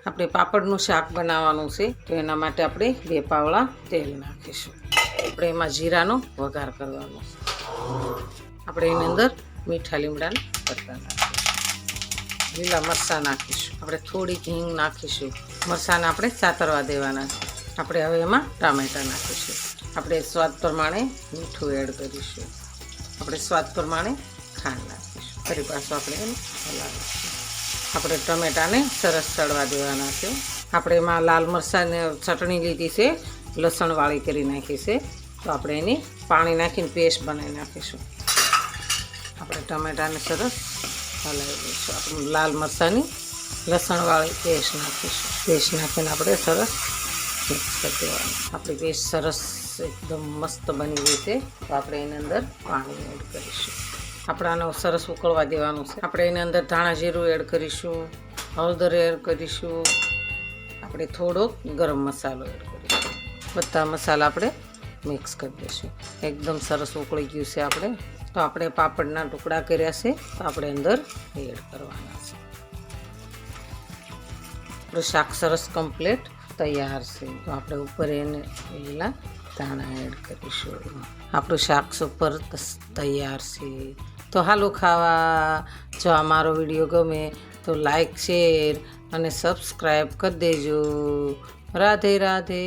આપણે પાપડનું શાક બનાવવાનું છે, તો એના માટે આપણે 2 પાવડા તેલ નાખીશું. આપણે એમાં જીરાનો વઘાર કરવાનો છે. આપણે એની અંદર મીઠા લીમડાના પત્તા નાખીશું, લીલા મરચાં નાખીશું, આપણે થોડીક હિંગ નાખીશું. મરચાંને આપણે સાતરવા દેવાના છે. આપણે હવે એમાં ટામેટાં નાખીશું. આપણે સ્વાદ પ્રમાણે મીઠું એડ કરીશું. આપણે સ્વાદ પ્રમાણે ખાંડ નાખીશું. ફરી પાછું આપણે એને હલાવીશું. આપણે ટમેટાને સરસ તળવા દેવાના છે. આપણે એમાં લાલ મરચાંની ચટણી લીધી છે, લસણવાળી કરી નાખી છે, તો આપણે એની પાણી નાખીને પેસ્ટ બનાવી નાખીશું. આપણે ટમેટાને સરસ હલાવી દઈશું. આપણે લાલ મરચાંની લસણવાળી પેસ્ટ નાખીશું. પેસ્ટ નાખીને આપણે સરસ મિક્સ કરી દેવાનું. આપણી પેસ્ટ સરસ એકદમ મસ્ત બની ગઈ છે, તો આપણે એની અંદર પાણી એડ કરીશું. આપણે આને સરસ ઉકળવા દેવાનું છે. આપણે એની અંદર ધાણા જીરું એડ કરીશું, હળદર એડ કરીશું, આપણે થોડોક ગરમ મસાલો એડ કરીશું. બધા મસાલા આપણે મિક્સ કરી દઈશું. એકદમ સરસ ઉકળી ગયું છે. તો આપણે પાપડના ટુકડા કર્યા છે, તો આપણે અંદર એડ કરવાના છે. આપણું શાક સરસ કમ્પ્લીટ તૈયાર છે, તો આપણે ઉપર એને લીલા ધાણા એડ કરીશું. આપણું શાક સુપર તૈયાર છે. તો હાલો ખાવા. જો આ મારો વિડીયો ગમે તો લાઈક, શેર અને સબસ્ક્રાઈબ કરી દેજો. રાધે રાધે.